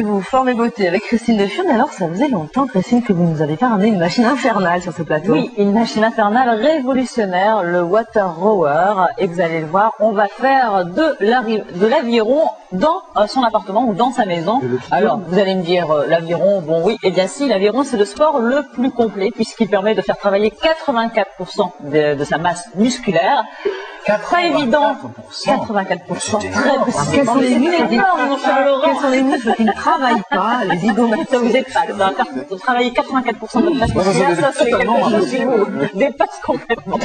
Vous formez beauté avec Christine Defurne. Alors, ça faisait longtemps, Christine, que vous nous avez fait ramener une machine infernale sur ce plateau. Oui, une machine infernale révolutionnaire, le Water Rower. Et vous allez le voir, on va faire de l'aviron dans son appartement ou dans sa maison. Alors, vous allez me dire, l'aviron, bon oui, eh bien si, l'aviron c'est le sport le plus complet puisqu'il permet de faire travailler 84% de sa masse musculaire. Pas évident, 84%. Quels sont les muscles qui ne travaillent pas, les zygomateurs? Vous êtes pas, vous travaillez 84% de votre masse musculaire, ça c'est quelque chose qui vous dépasse complètement.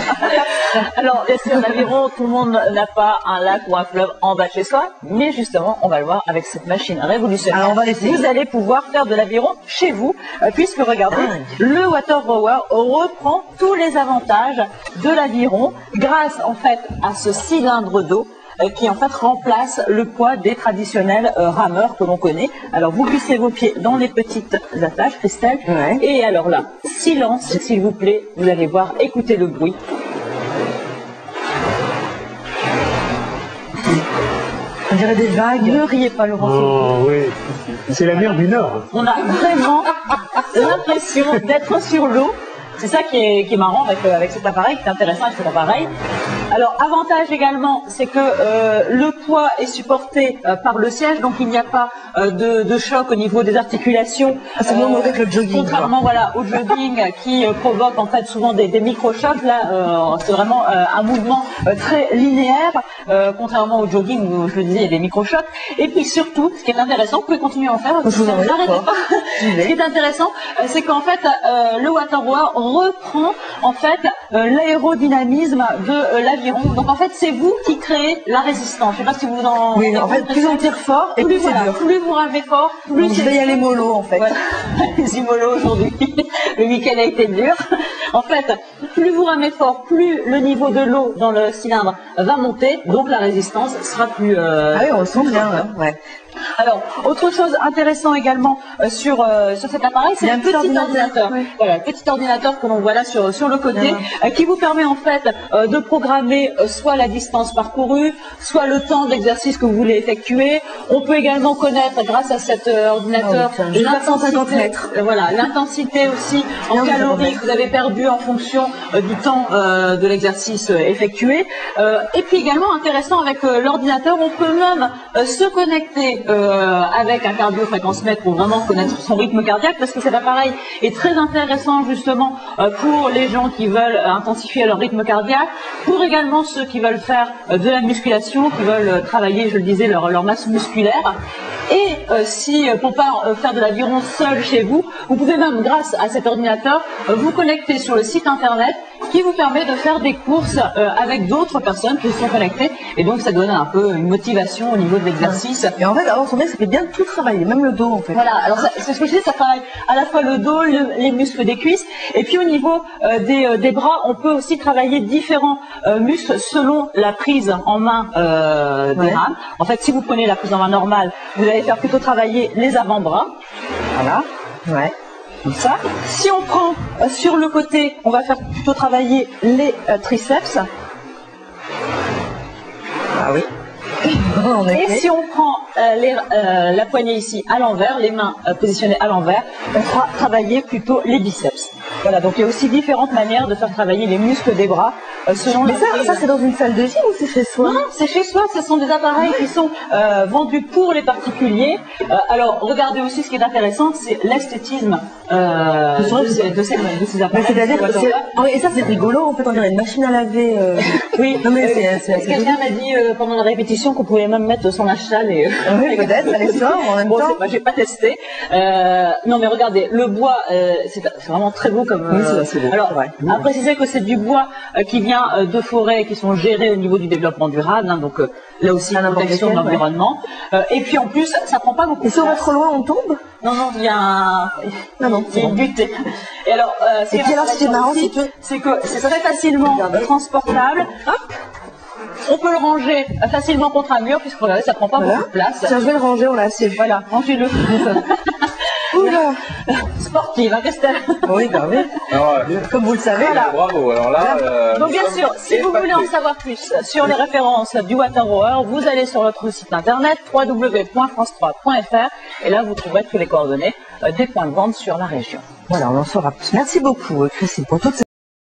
Alors, bien sûr, l'aviron, tout le monde n'a pas un lac ou un fleuve en bas de chez soi, mais justement, on va le voir avec cette machine révolutionnaire. Alors, on va essayer. Vous allez pouvoir faire de l'aviron chez vous, puisque regardez, le Water Rower reprend tous les avantages de l'aviron grâce en fait à ce cylindre d'eau qui en fait remplace le poids des traditionnels rameurs que l'on connaît. Alors vous glissez vos pieds dans les petites attaches, Christelle, et alors là, silence s'il vous plaît, vous allez voir, écoutez le bruit. On dirait des vagues. Ne riez pas, Laurent. Oh oui, c'est la mer du Nord. On a vraiment l'impression d'être sur l'eau. C'est ça qui est marrant avec cet appareil, qui est intéressant avec cet appareil. Alors, avantage également, c'est que le poids est supporté par le siège, donc il n'y a pas de choc au niveau des articulations. C'est moins mauvais que le jogging. Contrairement au jogging qui provoque en fait souvent des micro-chocs. Là, c'est vraiment un mouvement très linéaire, contrairement au jogging où je le disais, il y a des micro-chocs. Et puis surtout, ce qui est intéressant, vous pouvez continuer à en faire. N'arrêtez pas. Ce qui est intéressant, c'est qu'en fait, le Water Rower reprend en fait l'aérodynamisme de l'aviron. Donc en fait, c'est vous qui créez la résistance. Je ne sais pas si vous en... Oui, en fait, plus on tire fort, et plus c'est dur. Plus vous ramez fort, plus je vais y aller mollo en fait. Voilà. Allez-y mollo aujourd'hui. Le week-end a été dur. En fait, plus vous ramez fort, plus le niveau de l'eau dans le cylindre va monter, donc la résistance sera plus... Ah oui, on sent bien, là. Ouais. Alors, autre chose intéressante également sur cet appareil, c'est un petit ordinateur. Oui. Voilà, un petit ordinateur que l'on voit là sur le côté, qui vous permet en fait de programmer soit la distance parcourue, soit le temps d'exercice que vous voulez effectuer. On peut également connaître, grâce à cet ordinateur, l'intensité aussi en calories que vous avez perdu en fonction du temps de l'exercice effectué. Et puis également intéressant avec l'ordinateur, on peut même se connecter avec un cardio-fréquence-mètre pour vraiment connaître son rythme cardiaque, parce que cet appareil est très intéressant justement pour les gens qui veulent intensifier leur rythme cardiaque, pour également ceux qui veulent faire de la musculation, qui veulent travailler, je le disais, leur masse musculaire. Et si pour pas faire de l'aviron seul chez vous, vous pouvez même, grâce à cet ordinateur, vous connecter sur le site internet qui vous permet de faire des courses avec d'autres personnes qui sont connectées, et donc ça donne un peu une motivation au niveau de l'exercice. Et en fait, alors son ça fait bien tout travailler, même le dos en fait. Voilà, alors c'est ce que je dis, ça travaille à la fois le dos, les muscles des cuisses, et puis au niveau des bras, on peut aussi travailler différents muscles selon la prise en main des rames. En fait, si vous prenez la prise en main normale, vous allez faire plutôt travailler les avant-bras. Voilà. Ouais. Comme ça. Si on prend sur le côté, on va faire plutôt travailler les triceps. Ah oui. Et si on prend la poignée ici à l'envers, les mains positionnées à l'envers, on fera travailler plutôt les biceps. Voilà, donc il y a aussi différentes manières de faire travailler les muscles des bras selon Mais ça c'est dans une salle de gym ou c'est chez soi? Non, c'est chez soi, ce sont des appareils qui sont vendus pour les particuliers. Alors, regardez aussi ce qui est intéressant, c'est l'esthétisme de ces appareils. C'est-à-dire et ça c'est rigolo, en fait on dirait une machine à laver. Oui, non, mais quelqu'un m'a dit pendant la répétition qu'on pouvait même mettre son achat et oui, peut-être, ça les sort en même temps. J'ai pas testé. Non mais regardez, le bois, c'est vraiment très beau comme. Oui, c'est beau. Alors, à préciser que c'est du bois qui vient de forêts qui sont gérées au niveau du développement durable, hein, donc là aussi la protection de l'environnement. Et puis en plus, ça prend pas beaucoup. Et si on va trop loin, on tombe? Non, il y a un. Non, c'est une butée. Et alors, ce qui est marrant, c'est que c'est très facilement transportable. Hop. On peut le ranger facilement contre un mur, puisque regardez, ça prend pas beaucoup de place. Tiens, je vais le ranger, on l'a assez. Voilà, rangez-le. Oula. Sportive, hein, Christelle? Oui, bah oui. Alors, Comme vous le savez. Voilà. bravo. Alors là, Donc bien sûr, si vous voulez en savoir plus sur les références du Water Rower, vous allez sur notre site internet www.france3.fr et là vous trouverez tous les coordonnées des points de vente sur la région. Voilà, on en saura plus. Merci beaucoup, Christine, pour toutes ces